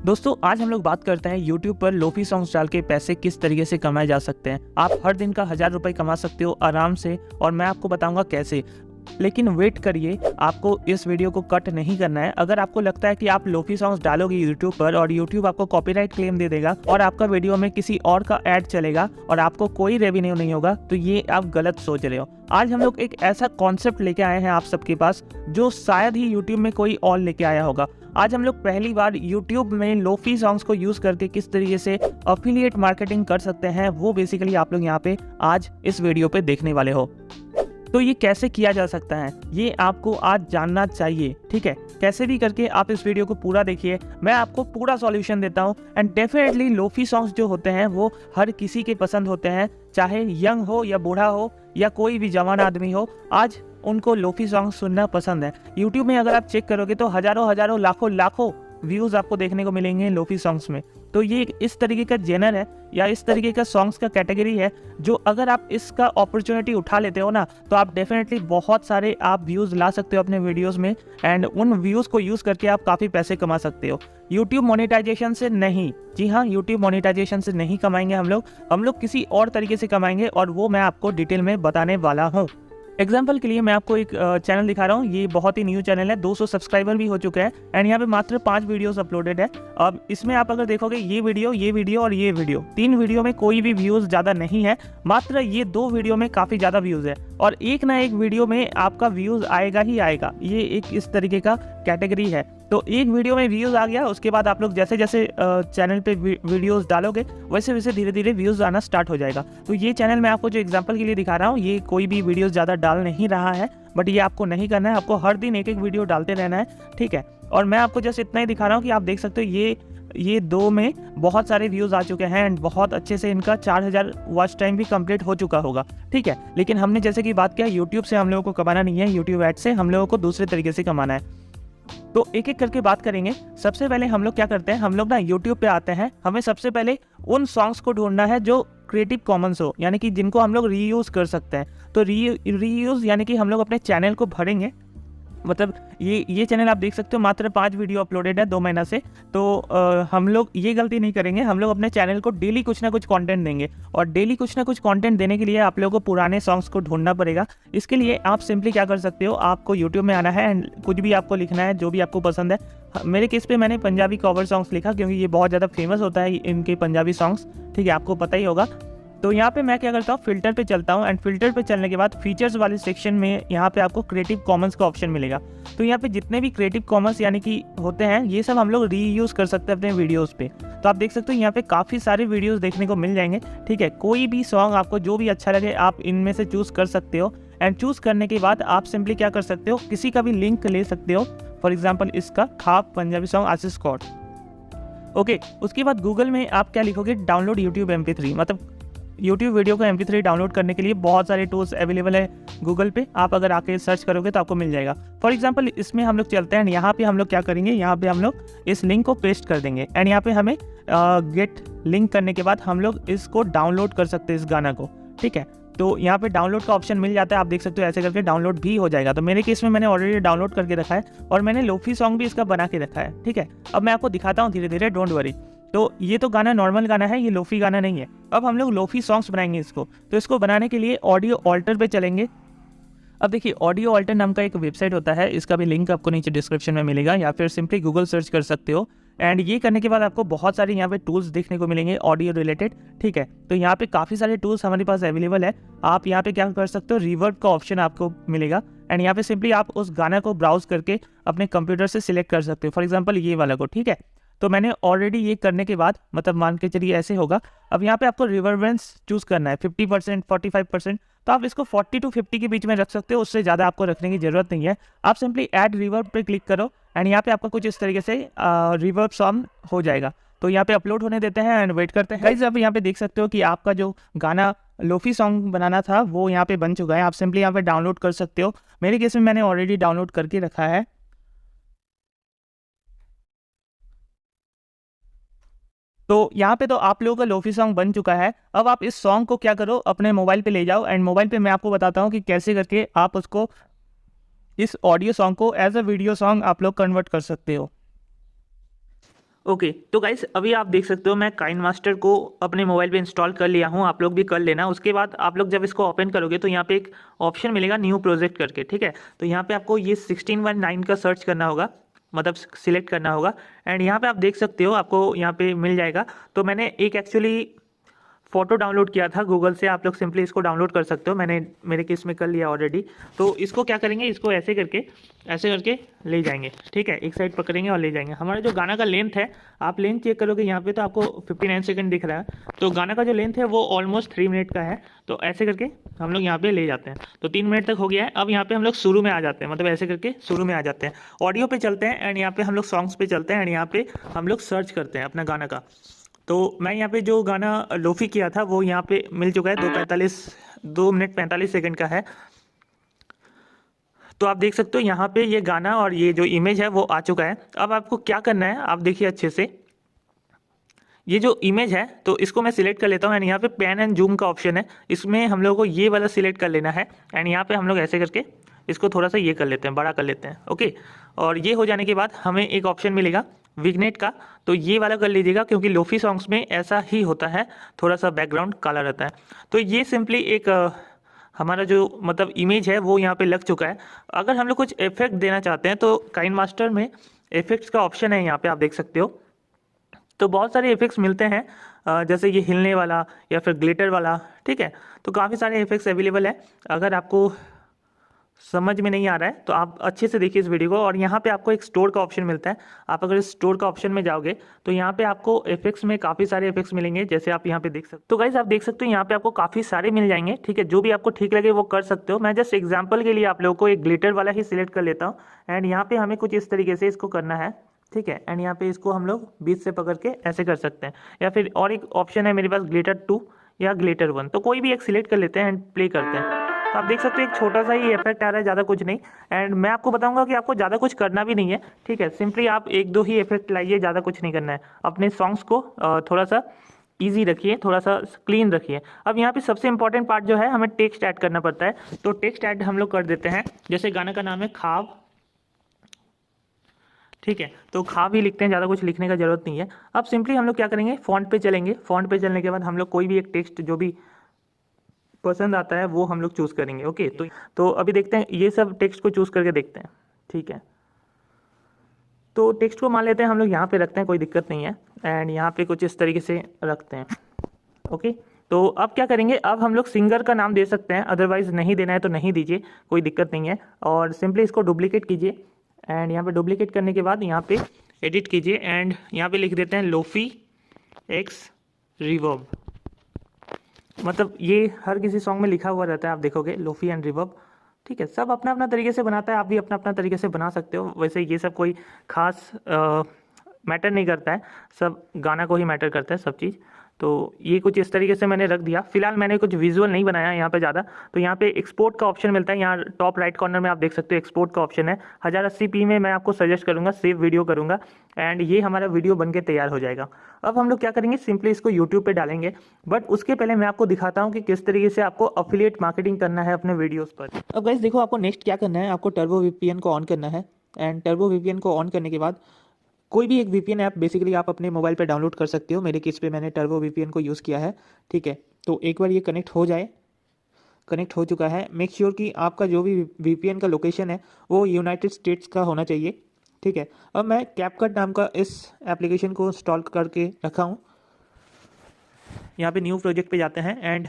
दोस्तों आज हम लोग बात करते हैं YouTube पर लोफी सॉन्ग्स डाल के पैसे किस तरीके से कमाए जा सकते हैं। आप हर दिन का 1000 रुपये कमा सकते हो आराम से, और मैं आपको बताऊंगा कैसे। लेकिन वेट करिए, आपको इस वीडियो को कट नहीं करना है। अगर आपको लगता है कि आप लोफी सॉन्ग्स डालोगे YouTube पर और YouTube आपको कॉपीराइट क्लेम दे देगा और आपका वीडियो में किसी और का ऐड चलेगा और आपको कोई रेवेन्यू नहीं होगा, तो ये आप गलत सोच रहे हो। आज हम लोग एक ऐसा कॉन्सेप्ट लेके आए हैं आप सबके पास जो शायद ही YouTube में कोई और लेके आया होगा। आज हम लोग पहली बार YouTube में लोफी सॉन्ग्स को यूज करके किस तरीके से अफिलिएट मार्केटिंग कर सकते हैं, वो बेसिकली आप लोग यहाँ पे आज इस वीडियो पे देखने वाले हो। तो ये कैसे किया जा सकता है ये आपको आज जानना चाहिए, ठीक है। कैसे भी करके आप इस वीडियो को पूरा देखिए, मैं आपको पूरा सॉल्यूशन देता हूँ। एंड डेफिनेटली लोफी सॉन्ग्स जो होते हैं वो हर किसी के पसंद होते हैं, चाहे यंग हो या बूढ़ा हो या कोई भी जवान आदमी हो, आज उनको लोफी सॉन्ग सुनना पसंद है। यूट्यूब में अगर आप चेक करोगे तो हजारों लाखों व्यूज़ आपको देखने को मिलेंगे लोफी सॉन्ग्स में। तो ये इस तरीके का जेनर है या इस तरीके का सॉन्ग्स का कैटेगरी है जो अगर आप इसका अपॉर्चुनिटी उठा लेते हो ना, तो आप डेफिनेटली बहुत सारे आप व्यूज़ ला सकते हो अपने वीडियोस में। एंड उन व्यूज़ को यूज़ करके आप काफ़ी पैसे कमा सकते हो। यूट्यूब मोनेटाइजेशन से नहीं, जी हाँ, यूट्यूब मोनेटाइजेशन से नहीं कमाएंगे हम लोग किसी और तरीके से कमाएंगे, और वो मैं आपको डिटेल में बताने वाला हूँ। एग्जाम्पल के लिए मैं आपको एक चैनल दिखा रहा हूँ। ये बहुत ही न्यू चैनल है, 200 सब्सक्राइबर भी हो चुके हैं एंड यहाँ पे मात्र 5 वीडियोस अपलोडेड है। अब इसमें आप अगर देखोगे ये वीडियो और ये वीडियो, 3 वीडियो में कोई भी व्यूज़ ज़्यादा नहीं है, मात्र ये 2 वीडियो में काफ़ी ज़्यादा व्यूज़ है और एक ना एक वीडियो में आपका व्यूज़ आएगा ही आएगा। ये एक इस तरीके का कैटेगरी है। तो एक वीडियो में व्यूज़ आ गया, उसके बाद आप लोग जैसे जैसे चैनल पे वीडियोस डालोगे वैसे वैसे धीरे धीरे व्यूज़ आना स्टार्ट हो जाएगा। तो ये चैनल मैं आपको जो एग्जांपल के लिए दिखा रहा हूँ, ये कोई भी वीडियोस ज़्यादा डाल नहीं रहा है, बट ये आपको नहीं करना है। आपको हर दिन एक एक वीडियो डालते रहना है, ठीक है। और मैं आपको जस्ट इतना ही दिखा रहा हूँ कि आप देख सकते हो ये 2 में बहुत सारे व्यूज़ आ चुके हैं एंड बहुत अच्छे से इनका 4000 वॉच टाइम भी कंप्लीट हो चुका होगा, ठीक है। लेकिन हमने जैसे कि बात किया, यूट्यूब से हम लोगों को कमाना नहीं है, यूट्यूब ऐड से हम लोगों को दूसरे तरीके से कमाना है। तो एक एक करके बात करेंगे। सबसे पहले हम लोग क्या करते हैं, हम लोग ना यूट्यूब पे आते हैं। हमें सबसे पहले उन सॉन्ग्स को ढूंढना है जो क्रिएटिव कॉमन्स हो, यानी कि जिनको हम लोग रीयूज़ कर सकते हैं। तो रीयूज़ यानी कि हम लोग अपने चैनल को भरेंगे। मतलब ये चैनल आप देख सकते हो मात्र 5 वीडियो अपलोडेड है 2 महीना से। तो हम लोग ये गलती नहीं करेंगे, हम लोग अपने चैनल को डेली कुछ ना कुछ कंटेंट देंगे। और डेली कुछ ना कुछ कंटेंट देने के लिए आप लोगों को पुराने सॉन्ग्स को ढूंढना पड़ेगा। इसके लिए आप सिंपली क्या कर सकते हो, आपको यूट्यूब में आना है एंड कुछ भी आपको लिखना है जो भी आपको पसंद है। मेरे केस पे मैंने पंजाबी कवर सॉन्ग्स लिखा क्योंकि ये बहुत ज़्यादा फेमस होता है इनके पंजाबी सॉन्ग्स, ठीक है, आपको पता ही होगा। तो यहाँ पे मैं क्या करता हूँ, फिल्टर पे चलता हूँ एंड फिल्टर पे चलने के बाद फीचर्स वाले सेक्शन में यहाँ पे आपको क्रिएटिव कॉमन्स का ऑप्शन मिलेगा। तो यहाँ पे जितने भी क्रिएटिव कॉमन्स यानी कि होते हैं, ये सब हम लोग रीयूज़ कर सकते हैं अपने वीडियोस पे। तो आप देख सकते हो यहाँ पे काफ़ी सारे वीडियोस देखने को मिल जाएंगे, ठीक है। कोई भी सॉन्ग आपको जो भी अच्छा लगे आप इनमें से चूज़ कर सकते हो। एंड चूज़ करने के बाद आप सिंपली क्या कर सकते हो, किसी का भी लिंक ले सकते हो। फॉर एग्जाम्पल इसका खाप पंजाबी सॉन्ग आशीष कौर, ओके। उसके बाद गूगल में आप क्या लिखोगे, डाउनलोड यूट्यूब MP3, मतलब YouTube वीडियो का MP3 डाउनलोड करने के लिए बहुत सारे टूल्स अवेलेबल है गूगल पे। आप अगर आके सर्च करोगे तो आपको मिल जाएगा। फॉर एग्जांपल इसमें हम लोग चलते हैं, यहाँ पे हम लोग क्या करेंगे, यहाँ पे हम लोग इस लिंक को पेस्ट कर देंगे एंड यहाँ पे हमें गेट लिंक करने के बाद हम लोग इसको डाउनलोड कर सकते हैं, इस गाना को, ठीक है। तो यहाँ पे डाउनलोड का ऑप्शन मिल जाता है, आप देख सकते हो ऐसे करके डाउनलोड भी हो जाएगा। तो मेरे केस में मैंने ऑलरेडी डाउनलोड करके रखा है और मैंने लोफी सॉन्ग भी इसका बना के रखा है, ठीक है। अब मैं आपको दिखाता हूँ धीरे धीरे, डोंट वरी। तो ये तो गाना नॉर्मल गाना है, ये लोफी गाना नहीं है। अब हम लोग लोफी सॉन्ग्स बनाएंगे इसको। तो इसको बनाने के लिए ऑडियो ऑल्टर पे चलेंगे। अब देखिए, ऑडियो ऑल्टर नाम का एक वेबसाइट होता है, इसका भी लिंक आपको नीचे डिस्क्रिप्शन में मिलेगा या फिर सिंपली गूगल सर्च कर सकते हो। एंड ये करने के बाद आपको बहुत सारे यहाँ पे टूल्स देखने को मिलेंगे ऑडियो रिलेटेड, ठीक है। तो यहाँ पे काफ़ी सारे टूल्स हमारे पास अवेलेबल है। आप यहाँ पे क्या कर सकते हो, रिवर्ब का ऑप्शन आपको मिलेगा एंड यहाँ पे सिंपली आप उस गाना को ब्राउज करके अपने कंप्यूटर से सिलेक्ट कर सकते हो। फॉर एग्जाम्पल ये वाला को, ठीक है। तो मैंने ऑलरेडी ये करने के बाद, मतलब मान के चलिए ऐसे होगा। अब यहाँ पे आपको रिवर्बेंस चूज़ करना है 50%, 45%। तो आप इसको 40 to 50 के बीच में रख सकते हो, उससे ज़्यादा आपको रखने की ज़रूरत नहीं है। आप सिंपली ऐड रिवर्ब पे क्लिक करो एंड यहाँ पे आपका कुछ इस तरीके से रिवर्ब सॉन्ग हो जाएगा। तो यहाँ पे अपलोड होने देते हैं एंड वेट करते हैं। गाइस, अब यहाँ पे देख सकते हो कि आपका जो गाना लोफी सॉन्ग बनाना था वो यहाँ पे बन चुका है। आप सिंपली यहाँ पे डाउनलोड कर सकते हो। मेरे केस में मैंने ऑलरेडी डाउनलोड करके रखा है। तो यहाँ पे तो आप लोगों का लोफी सॉन्ग बन चुका है। अब आप इस सॉन्ग को क्या करो, अपने मोबाइल पे ले जाओ एंड मोबाइल पे मैं आपको बताता हूँ कि कैसे करके आप उसको, इस ऑडियो सॉन्ग को एज अ वीडियो सॉन्ग आप लोग कन्वर्ट कर सकते हो। ओके तो गाइस अभी आप देख सकते हो मैं काइनमास्टर को अपने मोबाइल पे इंस्टॉल कर लिया हूँ, आप लोग भी कर लेना। उसके बाद आप लोग जब इसको ओपन करोगे तो यहाँ पे एक ऑप्शन मिलेगा न्यू प्रोजेक्ट करके, ठीक है। तो यहाँ पे आपको ये 1619 का सर्च करना होगा, मतलब सिलेक्ट करना होगा। एंड यहाँ पे आप देख सकते हो आपको यहाँ पे मिल जाएगा। तो मैंने एक एक्चुअली फ़ोटो डाउनलोड किया था गूगल से, आप लोग सिंपली इसको डाउनलोड कर सकते हो, मैंने मेरे केस में कर लिया ऑलरेडी। तो इसको क्या करेंगे, इसको ऐसे करके ले जाएंगे, ठीक है। एक साइड पकड़ेंगे और ले जाएंगे। हमारा जो गाना का लेंथ है, आप लेंथ चेक करोगे यहाँ पे तो आपको 59 सेकंड दिख रहा है। तो गाना का जो लेंथ है वो ऑलमोस्ट 3 मिनट का है। तो ऐसे करके हम लोग यहाँ पे ले जाते हैं। तो 3 मिनट तक हो गया है। अब यहाँ पे हम लोग शुरू में आ जाते हैं, मतलब ऐसे करके शुरू में आ जाते हैं, ऑडियो पे चलते हैं एंड यहाँ पे हम लोग सॉन्ग्स पे चलते हैं एंड यहाँ पे हम लोग सर्च करते हैं अपना गाना का। तो मैं यहाँ पे जो गाना लोफी किया था वो यहाँ पे मिल चुका है, 2 मिनट 45 सेकंड का है। तो आप देख सकते हो यहाँ पे ये गाना और ये जो इमेज है वो आ चुका है। अब आपको क्या करना है, आप देखिए अच्छे से, ये जो इमेज है तो इसको मैं सिलेक्ट कर लेता हूँ एंड यहाँ पे पैन एंड जूम का ऑप्शन है, इसमें हम लोगों को ये वाला सिलेक्ट कर लेना है एंड यहाँ पे हम लोग ऐसे करके इसको थोड़ा सा ये कर लेते हैं, बड़ा कर लेते हैं, ओके। और ये हो जाने के बाद हमें एक ऑप्शन मिलेगा विग्नेट का, तो ये वाला कर लीजिएगा क्योंकि लोफी सॉन्ग्स में ऐसा ही होता है, थोड़ा सा बैकग्राउंड काला रहता है। तो ये सिंपली एक हमारा जो मतलब इमेज है वो यहाँ पे लग चुका है। अगर हम लोग कुछ इफेक्ट देना चाहते हैं तो काइनमास्टर में इफेक्ट्स का ऑप्शन है, यहाँ पे आप देख सकते हो। तो बहुत सारे इफेक्ट्स मिलते हैं, जैसे ये हिलने वाला या फिर ग्लिटर वाला, ठीक है। तो काफ़ी सारे इफेक्ट्स अवेलेबल है। अगर आपको समझ में नहीं आ रहा है तो आप अच्छे से देखिए इस वीडियो को। और यहाँ पे आपको एक स्टोर का ऑप्शन मिलता है, आप अगर इस स्टोर का ऑप्शन में जाओगे तो यहाँ पे आपको इफेक्ट्स में काफ़ी सारे इफेक्ट्स मिलेंगे, जैसे आप यहाँ पे देख सकते हो। तो गाइस आप देख सकते हो यहाँ पे आपको काफ़ी सारे मिल जाएंगे, ठीक है। जो भी आपको ठीक लगे वो कर सकते हो। मैं जस्ट एग्जाम्पल के लिए आप लोगों को एक ग्लिटर वाला ही सिलेक्ट कर लेता हूँ एंड यहाँ पे हमें कुछ इस तरीके से इसको करना है, ठीक है। एंड यहाँ पे इसको हम लोग बीच से पकड़ के ऐसे कर सकते हैं, या फिर और एक ऑप्शन है मेरे पास ग्लिटर 2 या ग्लिटर 1, तो कोई भी एक सिलेक्ट कर लेते हैं एंड प्ले करते हैं। तो आप देख सकते हो एक छोटा सा ही इफेक्ट आ रहा है, ज़्यादा कुछ नहीं। एंड मैं आपको बताऊंगा कि आपको ज़्यादा कुछ करना भी नहीं है, ठीक है। सिंपली आप 1-2 ही इफेक्ट लाइए, ज़्यादा कुछ नहीं करना है। अपने सॉन्ग्स को थोड़ा सा ईजी रखिए, थोड़ा सा क्लीन रखिए। अब यहाँ पे सबसे इंपॉर्टेंट पार्ट जो है, हमें टेक्स्ट ऐड करना पड़ता है। तो टेक्स्ट ऐड हम लोग कर देते हैं, जैसे गाना का नाम है ख्वाब, ठीक है। तो ख्वाब ही लिखते हैं, ज़्यादा कुछ लिखने का जरूरत नहीं है। अब सिंपली हम लोग क्या करेंगे, फॉन्ट पे चलेंगे। फॉन्ट पे चलने के बाद हम लोग कोई भी एक टेक्स्ट जो भी पसंद आता है वो हम लोग चूज़ करेंगे, ओके। तो अभी देखते हैं, ये सब टेक्स्ट को चूज़ करके देखते हैं, ठीक है। तो टेक्स्ट को मान लेते हैं हम लोग यहाँ पे रखते हैं, कोई दिक्कत नहीं है। एंड यहाँ पे कुछ इस तरीके से रखते हैं, ओके। तो अब क्या करेंगे, अब हम लोग सिंगर का नाम दे सकते हैं, अदरवाइज नहीं देना है तो नहीं दीजिए, कोई दिक्कत नहीं है। और सिंपली इसको डुप्लीकेट कीजिए एंड यहाँ पे डुप्लीकेट करने के बाद यहाँ पे एडिट कीजिए एंड यहाँ पे लिख देते हैं लोफी एक्स रिवर्ब। मतलब ये हर किसी सॉन्ग में लिखा हुआ रहता है, आप देखोगे लोफी एंड रिवर्ब, ठीक है। सब अपना अपना तरीके से बनाता है, आप भी अपना अपना तरीके से बना सकते हो। वैसे ये सब कोई खास मैटर नहीं करता है, सब गाना को ही मैटर करता है सब चीज़। तो ये कुछ इस तरीके से मैंने रख दिया। फिलहाल मैंने कुछ विजुअल नहीं बनाया यहाँ पे ज़्यादा। तो यहाँ पे एक्सपोर्ट का ऑप्शन मिलता है, यहाँ टॉप राइट कॉर्नर में आप देख सकते हो एक्सपोर्ट का ऑप्शन है। 1080p में मैं आपको सजेस्ट करूँगा, सेव वीडियो करूँगा एंड ये हमारा वीडियो बन के तैयार हो जाएगा। अब हम लोग क्या करेंगे, सिंपली इसको यूट्यूब पे डालेंगे। बट उसके पहले मैं आपको दिखाता हूँ कि किस तरीके से आपको अफिलिएट मार्केटिंग करना है अपने वीडियोज़ पर। अब गाइस देखो, आपको नेक्स्ट क्या करना है, आपको टर्बो VPN को ऑन करना है। एंड टर्बो VPN को ऑन करने के बाद कोई भी एक VPN ऐप बेसिकली आप अपने मोबाइल पे डाउनलोड कर सकते हो। मेरे केस पे मैंने टर्बो VPN को यूज़ किया है, ठीक है। तो एक बार ये कनेक्ट हो जाए, कनेक्ट हो चुका है। मेक श्योर कि आपका जो भी VPN का लोकेशन है वो यूनाइटेड स्टेट्स का होना चाहिए, ठीक है। अब मैं कैपकट नाम का इस एप्लीकेशन को इंस्टॉल करके रखा हूँ। यहाँ पे न्यू प्रोजेक्ट पे जाते हैं एंड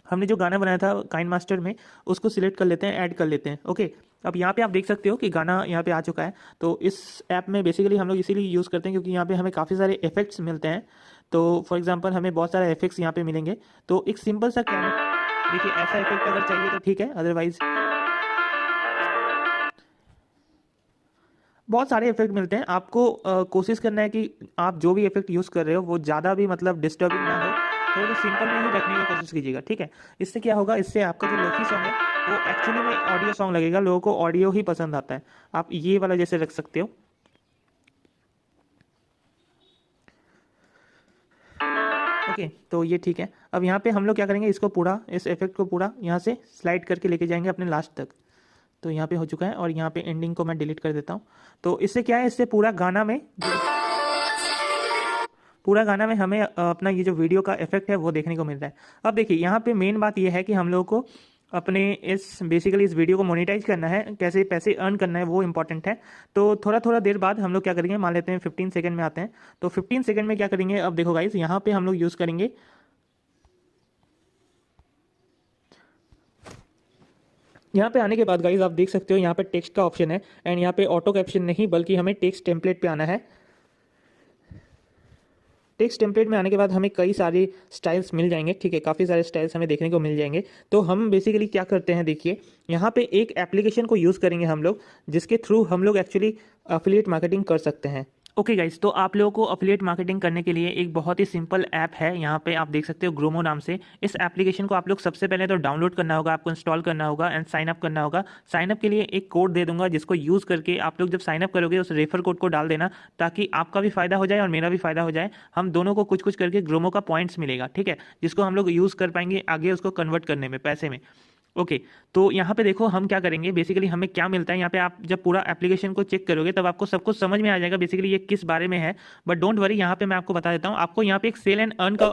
हमने जो गाना बनाया था काइनमास्टर में उसको सिलेक्ट कर लेते हैं, ऐड कर लेते हैं, ओके। अब यहाँ पे आप देख सकते हो कि गाना यहाँ पे आ चुका है। तो इस ऐप में बेसिकली हम लोग इसीलिए यूज़ करते हैं क्योंकि यहाँ पे हमें काफ़ी सारे इफेक्ट्स मिलते हैं। तो फॉर एग्जांपल हमें बहुत सारे इफेक्ट्स यहाँ पे मिलेंगे। तो एक सिंपल सा कैमरा, देखिए ऐसा इफेक्ट अगर चाहिए तो ठीक है, अदरवाइज बहुत सारे इफेक्ट मिलते हैं। आपको कोशिश करना है कि आप जो भी इफेक्ट यूज़ कर रहे हो वो ज़्यादा भी मतलब डिस्टर्बिंग ना हो, थोड़ा सा सिंपल में ही रखने की कोशिश कीजिएगा, ठीक है। इससे क्या होगा, इससे आपका जो लोफी सॉन्ग है वो एक्चुअली में ऑडियो सॉन्ग लगेगा, लोगों को ऑडियो ही पसंद आता है। आप ये वाला जैसे रख सकते हो, ओके। तो ये ठीक है। अब यहाँ पे हम लोग क्या करेंगे, इसको पूरा, इस इफेक्ट को पूरा यहाँ से स्लाइड करके लेके जाएंगे अपने लास्ट तक। तो यहाँ पे हो चुका है और यहाँ पे एंडिंग को मैं डिलीट कर देता हूँ। तो इससे क्या है, इससे पूरा गाना में पूरा गाना में हमें अपना ये जो वीडियो का इफेक्ट है वो देखने को मिल रहा है। अब देखिए यहाँ पे मेन बात ये है कि हम लोगों को अपने बेसिकली इस वीडियो को मोनेटाइज करना है, कैसे पैसे अर्न करना है वो इंपॉर्टेंट है। तो थोड़ा थोड़ा देर बाद हम लोग क्या करेंगे, मान लेते हैं 15 सेकंड में आते हैं, तो 15 सेकंड में क्या करेंगे, अब देखो गाइस यहाँ पे हम लोग यूज़ करेंगे, यहाँ पे आने के बाद गाइस आप देख सकते हो यहाँ पे टेक्स्ट का ऑप्शन है, एंड यहाँ पे ऑटो कैप्शन नहीं बल्कि हमें टेक्स्ट टेम्पलेट पे आना है। टेक्स्ट टेम्पलेट में आने के बाद हमें कई सारे स्टाइल्स मिल जाएंगे, ठीक है, काफ़ी सारे स्टाइल्स हमें देखने को मिल जाएंगे। तो हम बेसिकली क्या करते हैं, देखिए यहाँ पे एक एप्लीकेशन को यूज़ करेंगे हम लोग, जिसके थ्रू हम लोग एक्चुअली अफिलिएट मार्केटिंग कर सकते हैं। ओके गाइस, तो आप लोगों को अफिलिएट मार्केटिंग करने के लिए एक बहुत ही सिंपल ऐप है, यहाँ पे आप देख सकते हो ग्रोमो नाम से। इस एप्लीकेशन को आप लोग सबसे पहले तो डाउनलोड करना होगा, आपको इंस्टॉल करना होगा एंड साइन अप करना होगा। साइन अप के लिए एक कोड दे दूंगा, जिसको यूज़ करके आप लोग जब साइन अप करोगे उस रेफर कोड को डाल देना, ताकि आपका भी फायदा हो जाए और मेरा भी फायदा हो जाए। हम दोनों को कुछ कुछ करके ग्रोमो का पॉइंट्स मिलेगा, ठीक है, जिसको हम लोग यूज़ कर पाएंगे आगे उसको कन्वर्ट करने में पैसे में। ओके तो यहाँ पे देखो हम क्या करेंगे, बेसिकली हमें क्या मिलता है यहाँ पे, आप जब पूरा एप्लीकेशन को चेक करोगे तब आपको सब कुछ समझ में आ जाएगा बेसिकली ये किस बारे में है। बट डोंट वरी, यहाँ पे मैं आपको बता देता हूँ, आपको यहाँ पे एक सेल एंड अर्न का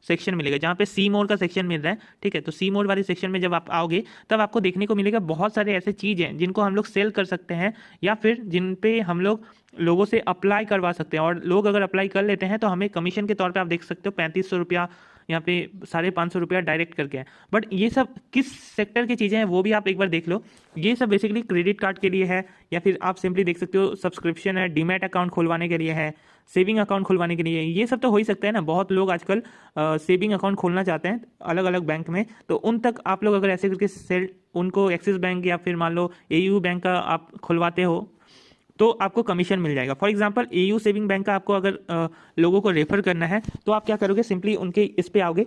सेक्शन मिलेगा, जहाँ पे सी मोड का सेक्शन मिल रहा है, ठीक है। तो सी मोड वाले सेक्शन में जब आप आओगे तब आपको देखने को मिलेगा बहुत सारे ऐसे चीज़ हैं जिनको हम लोग सेल कर सकते हैं, या फिर जिन पे हम लोग लोगों से अप्लाई करवा सकते हैं, और लोग अगर अप्लाई कर लेते हैं तो हमें कमीशन के तौर पे आप देख सकते हो 3500 रुपया, यहाँ पे 550 रुपया डायरेक्ट करके है। बट ये सब किस सेक्टर की चीज़ें हैं वो भी आप एक बार देख लो। ये सब बेसिकली क्रेडिट कार्ड के लिए है, या फिर आप सिंपली देख सकते हो सब्सक्रिप्शन है, डीमैट अकाउंट खुलवाने के लिए है, सेविंग अकाउंट खुलवाने के लिए, ये सब तो हो ही सकता है ना। बहुत लोग आजकल सेविंग अकाउंट खोलना चाहते हैं अलग अलग बैंक में, तो उन तक आप लोग अगर ऐसे करके सेल उनको एक्सिस बैंक या फिर मान लो एयू बैंक का आप खुलवाते हो तो आपको कमीशन मिल जाएगा। For example AU saving bank का आपको अगर लोगों को रेफर करना है तो आप क्या करोगे, सिंपली उनके इस पे आओगे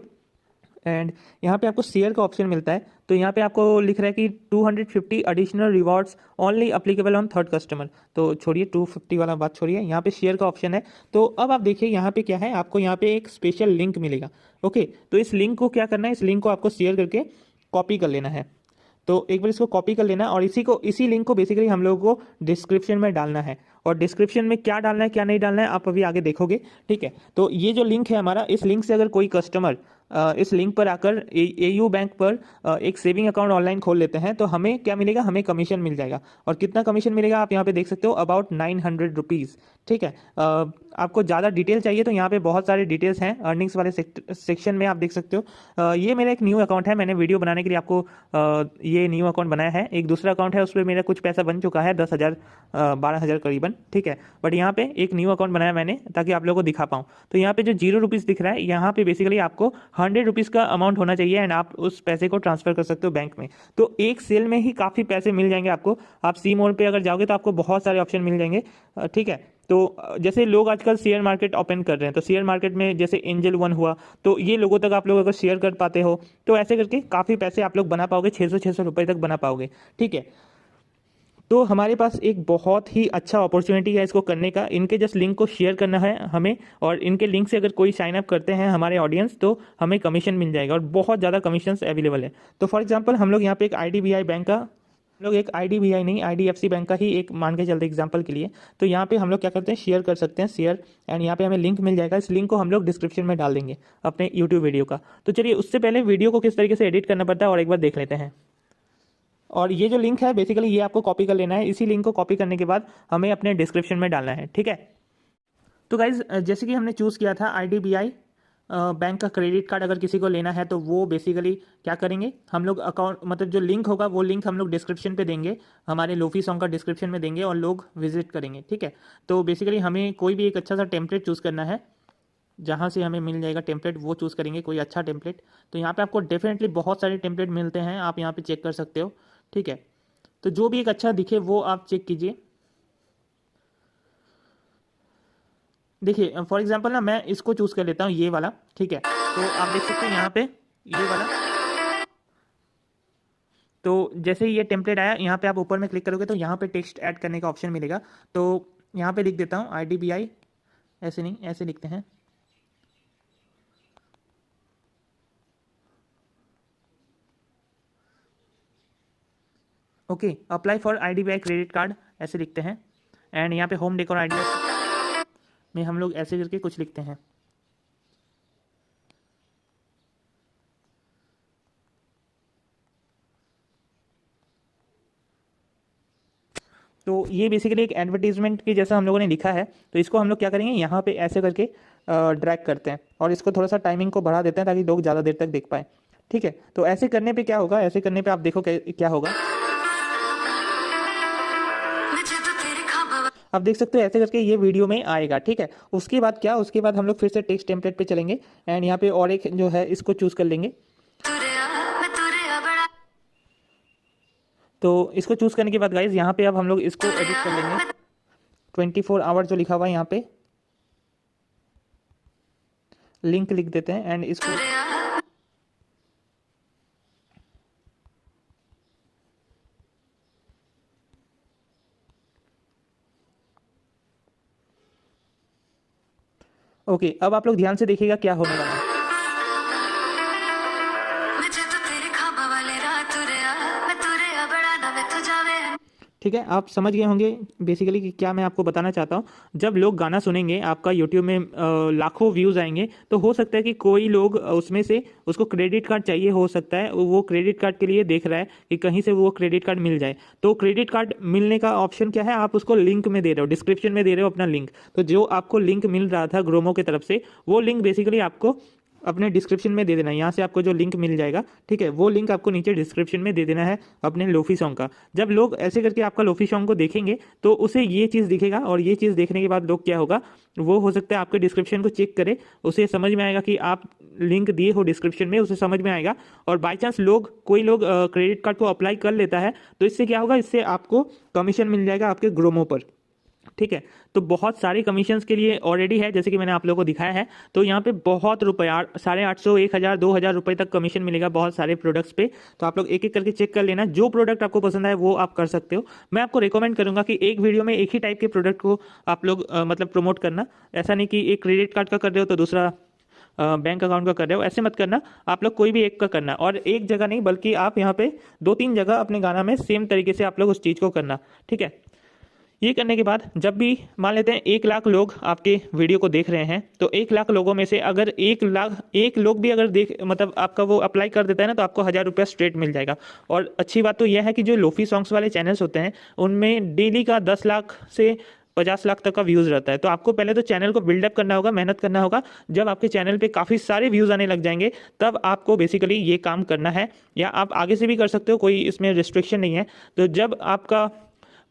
एंड यहाँ पे आपको शेयर का ऑप्शन मिलता है। तो यहाँ पे आपको लिख रहा है कि 250 additional rewards only applicable on third customer. तो छोड़िए 250 वाला बात छोड़िए, यहाँ पे शेयर का ऑप्शन है। तो अब आप देखिए यहाँ पे क्या है, आपको यहाँ पे एक स्पेशल लिंक मिलेगा। ओके तो इस लिंक को क्या करना है, इस लिंक को आपको शेयर करके कॉपी कर लेना है। तो एक बार इसको कॉपी कर लेना और इसी लिंक को बेसिकली हम लोगों को डिस्क्रिप्शन में डालना है, और डिस्क्रिप्शन में क्या डालना है क्या नहीं डालना है आप अभी आगे देखोगे, ठीक है। तो ये जो लिंक है हमारा, इस लिंक से अगर कोई कस्टमर इस लिंक पर आकर एयू बैंक पर एक सेविंग अकाउंट ऑनलाइन खोल लेते हैं तो हमें क्या मिलेगा, हमें कमीशन मिल जाएगा। और कितना कमीशन मिलेगा आप यहाँ पे देख सकते हो, अबाउट 900 रुपीज़, ठीक है। आपको ज़्यादा डिटेल चाहिए तो यहाँ पे बहुत सारे डिटेल्स हैं अर्निंग्स वाले सेक्शन में, आप देख सकते हो। ये मेरा एक न्यू अकाउंट है, मैंने वीडियो बनाने के लिए आपको ये न्यू अकाउंट बनाया है। एक दूसरा अकाउंट है उस पर मेरा कुछ पैसा बन चुका है, 10,000 12,000 करीबन, ठीक है। बट यहाँ पे एक न्यू अकाउंट बनाया मैंने ताकि आप लोगों को दिखा पाऊँ। तो यहाँ पे जो 0 रुपीज़ दिख रहा है, यहाँ पे बेसिकली आपको 100 रुपीज़ का अमाउंट होना चाहिए एंड आप उस पैसे को ट्रांसफर कर सकते हो बैंक में। तो एक सेल में ही काफ़ी पैसे मिल जाएंगे आपको। आप सी मोड पे अगर जाओगे तो आपको बहुत सारे ऑप्शन मिल जाएंगे, ठीक है। तो जैसे लोग आजकल शेयर मार्केट ओपन कर रहे हैं, तो शेयर मार्केट में जैसे एंजल वन हुआ, तो ये लोगों तक आप लोग अगर शेयर कर पाते हो तो ऐसे करके काफ़ी पैसे आप लोग बना पाओगे, 600 रुपये तक बना पाओगे, ठीक है। तो हमारे पास एक बहुत ही अच्छा अपॉर्चुनिटी है इसको करने का। इनके जस्ट लिंक को शेयर करना है हमें, और इनके लिंक से अगर कोई साइन अप करते हैं हमारे ऑडियंस तो हमें कमीशन मिल जाएगा, और बहुत ज़्यादा कमीशंस अवेलेबल है। तो फॉर एग्जांपल हम लोग यहाँ पे एक आईडीबीआई बैंक का, हम लोग एक आईडीबीआई नहीं आईडीएफसी बैंक का ही एक मान के चलते एग्जांपल के लिए, तो यहाँ पे हम लोग क्या करते हैं, शेयर कर सकते हैं शेयर, एंड यहाँ पे हमें लिंक मिल जाएगा। इस लिंक को हम लोग डिस्क्रिप्शन में डाल देंगे अपने यूट्यूब वीडियो का। तो चलिए उससे पहले वीडियो को किस तरीके से एडिट करना पड़ता है और एक बार देख लेते हैं। और ये जो लिंक है बेसिकली ये आपको कॉपी कर लेना है। इसी लिंक को कॉपी करने के बाद हमें अपने डिस्क्रिप्शन में डालना है, ठीक है। तो गाइज जैसे कि हमने चूज़ किया था आईडीबीआई बैंक का क्रेडिट कार्ड अगर किसी को लेना है तो वो बेसिकली क्या करेंगे, हम लोग अकाउंट मतलब जो लिंक होगा वो लिंक हम लोग डिस्क्रिप्शन पे देंगे, हमारे लोफी सॉन्ग का डिस्क्रिप्शन में देंगे और लोग विजिट करेंगे, ठीक है। तो बेसिकली हमें कोई भी एक अच्छा सा टेम्पलेट चूज़ करना है, जहाँ से हमें मिल जाएगा टेम्पलेट वो चूज़ करेंगे, कोई अच्छा टेम्पलेट। तो यहाँ पे आपको डेफिनेटली बहुत सारे टेम्पलेट मिलते हैं, आप यहाँ पे चेक कर सकते हो, ठीक है। तो जो भी एक अच्छा दिखे वो आप चेक कीजिए। देखिए फॉर एग्जांपल ना मैं इसको चूज़ कर लेता हूँ, ये वाला, ठीक है। तो आप देख सकते हैं यहाँ पे ये वाला। तो जैसे ही ये टेम्पलेट आया, यहाँ पे आप ऊपर में क्लिक करोगे तो यहाँ पे टेक्स्ट ऐड करने का ऑप्शन मिलेगा। तो यहाँ पे लिख देता हूँ आईडीबीआई, ऐसे नहीं ऐसे लिखते हैं, okay. Apply for IDBI credit card ऐसे लिखते हैं, एंड यहाँ पे होम डेकोर आइडिया में हम लोग ऐसे करके कुछ लिखते हैं, तो ये बेसिकली एक एडवर्टीजमेंट की जैसा हम लोगों ने लिखा है। तो इसको हम लोग क्या करेंगे, यहाँ पे ऐसे करके ड्रैग करते हैं और इसको थोड़ा सा टाइमिंग को बढ़ा देते हैं ताकि लोग ज़्यादा देर तक देख पाए। ठीक है, तो ऐसे करने पे क्या होगा, ऐसे करने पे आप देखो क्या होगा। आप देख सकते हो ऐसे करके ये वीडियो में आएगा। ठीक है, उसके बाद क्या, उसके बाद हम लोग फिर से टेक्स्ट टेम्पलेट पे चलेंगे एंड यहाँ पे और एक जो है इसको चूज कर लेंगे। तो इसको चूज करने के बाद गाइज यहाँ पे अब हम लोग इसको एडिट कर लेंगे। 24 आवर जो लिखा हुआ है यहाँ पे लिंक लिख देते हैं एंड इसको ओके। अब आप लोग ध्यान से देखिएगा क्या होने वाला है। ठीक है, आप समझ गए होंगे बेसिकली कि क्या मैं आपको बताना चाहता हूँ। जब लोग गाना सुनेंगे, आपका यूट्यूब में लाखों व्यूज़ आएंगे, तो हो सकता है कि कोई लोग उसमें से उसको क्रेडिट कार्ड चाहिए, हो सकता है वो क्रेडिट कार्ड के लिए देख रहा है कि कहीं से वो क्रेडिट कार्ड मिल जाए। तो क्रेडिट कार्ड मिलने का ऑप्शन क्या है, आप उसको लिंक में दे रहे हो, डिस्क्रिप्शन में दे रहे हो अपना लिंक। तो जो आपको लिंक मिल रहा था ग्रोमो की तरफ से, वो लिंक बेसिकली आपको अपने डिस्क्रिप्शन में दे देना है। यहाँ से आपको जो लिंक मिल जाएगा, ठीक है, वो लिंक आपको नीचे डिस्क्रिप्शन में दे देना है अपने लोफी सॉन्ग का। जब लोग ऐसे करके आपका लोफी सॉन्ग को देखेंगे तो उसे ये चीज़ दिखेगा, और ये चीज़ देखने के बाद लोग क्या होगा, वो हो सकता है आपके डिस्क्रिप्शन को चेक करे, उसे समझ में आएगा कि आप लिंक दिए हो डिस्क्रिप्शन में, उसे समझ में आएगा। और बाई चांस कोई लोग क्रेडिट कार्ड को अप्लाई कर लेता है, तो इससे क्या होगा, इससे आपको कमीशन मिल जाएगा आपके ग्रोमो पर। ठीक है, तो बहुत सारे कमीशंस के लिए ऑलरेडी है, जैसे कि मैंने आप लोगों को दिखाया है। तो यहाँ पे बहुत रुपया, 850, 1000, 2000 रुपये तक कमीशन मिलेगा बहुत सारे प्रोडक्ट्स पे। तो आप लोग एक एक करके चेक कर लेना, जो प्रोडक्ट आपको पसंद आए वो आप कर सकते हो। मैं आपको रिकमेंड करूंगा कि एक वीडियो में एक ही टाइप के प्रोडक्ट को आप लोग मतलब प्रमोट करना। ऐसा नहीं कि एक क्रेडिट कार्ड का कर रहे हो तो दूसरा बैंक अकाउंट का कर रहे हो, ऐसे मत करना। आप लोग कोई भी एक का करना, और एक जगह नहीं बल्कि आप यहाँ पे 2-3 जगह अपने गाना में सेम तरीके से आप लोग उस चीज़ को करना। ठीक है, ये करने के बाद जब भी मान लेते हैं 1 लाख लोग आपके वीडियो को देख रहे हैं, तो 1 लाख लोगों में से अगर 1 लोग भी अगर मतलब आपका वो अप्लाई कर देता है ना, तो आपको 1000 रुपया स्ट्रेट मिल जाएगा। और अच्छी बात तो यह है कि जो लोफी सॉन्ग्स वाले चैनल्स होते हैं उनमें डेली का 10 लाख से 50 लाख तक का व्यूज़ रहता है। तो आपको पहले तो चैनल को बिल्डअप करना होगा, मेहनत करना होगा। जब आपके चैनल पे काफ़ी सारे व्यूज़ आने लग जाएंगे, तब आपको बेसिकली ये काम करना है, या आप आगे से भी कर सकते हो, कोई इसमें रिस्ट्रिक्शन नहीं है। तो जब आपका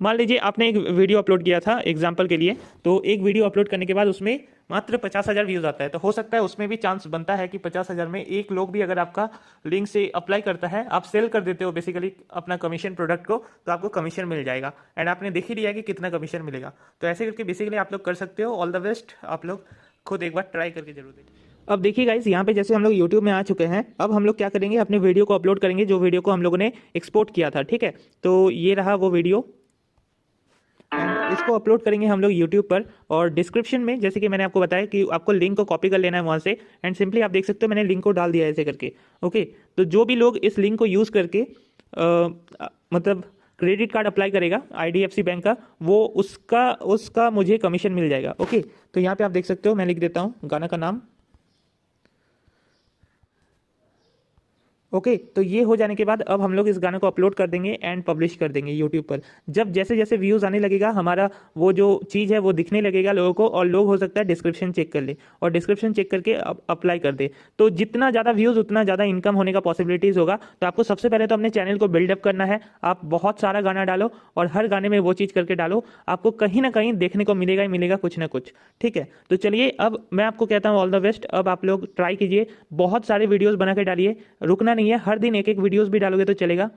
मान लीजिए आपने एक वीडियो अपलोड किया था एग्जाम्पल के लिए, तो एक वीडियो अपलोड करने के बाद उसमें मात्र 50,000 व्यूज़ आता है, तो हो सकता है उसमें भी चांस बनता है कि 50,000 में एक लोग भी अगर आपका लिंक से अप्लाई करता है, आप सेल कर देते हो बेसिकली अपना कमीशन प्रोडक्ट को, तो आपको कमीशन मिल जाएगा। एंड आपने देख ही लिया कि कितना कमीशन मिलेगा। तो ऐसे करके बेसिकली आप लोग कर सकते हो। ऑल द बेस्ट, आप लोग खुद एक बार ट्राई करके जरूर देखिए। अब देखिए गाइस, यहाँ पे जैसे हम लोग YouTube में आ चुके हैं, अब हम लोग क्या करेंगे, अपने वीडियो को अपलोड करेंगे, जो वीडियो को हम लोगों ने एक्सपोर्ट किया था। ठीक है, तो ये रहा वो वीडियो, एंड इसको अपलोड करेंगे हम लोग यूट्यूब पर। और डिस्क्रिप्शन में जैसे कि मैंने आपको बताया कि आपको लिंक को कॉपी कर लेना है वहाँ से, एंड सिंपली आप देख सकते हो मैंने लिंक को डाल दिया है ऐसे करके। ओके, तो जो भी लोग इस लिंक को यूज़ करके मतलब क्रेडिट कार्ड अप्लाई करेगा IDFC बैंक का, वो उसका मुझे कमीशन मिल जाएगा। ओके, तो यहाँ पे आप देख सकते हो, मैं लिख देता हूँ गाना का नाम। ओके, तो ये हो जाने के बाद अब हम लोग इस गाने को अपलोड कर देंगे एंड पब्लिश कर देंगे यूट्यूब पर। जब जैसे जैसे व्यूज़ आने लगेगा, हमारा वो जो चीज़ है वो दिखने लगेगा लोगों को, और लोग हो सकता है डिस्क्रिप्शन चेक कर ले, और डिस्क्रिप्शन चेक करके अप्लाई कर दे। तो जितना ज़्यादा व्यूज़ उतना ज़्यादा इनकम होने का पॉसिबिलिटीज़ होगा। तो आपको सबसे पहले तो अपने चैनल को बिल्डअप करना है। आप बहुत सारा गाना डालो और हर गाने में वो चीज़ करके डालो, आपको कहीं ना कहीं देखने को मिलेगा ही मिलेगा कुछ ना कुछ। ठीक है, तो चलिए अब मैं आपको कहता हूँ ऑल द बेस्ट। अब आप लोग ट्राई कीजिए, बहुत सारे वीडियोज़ बना के डालिए, रुकना नहीं है, हर दिन एक एक वीडियोस भी डालोगे तो चलेगा।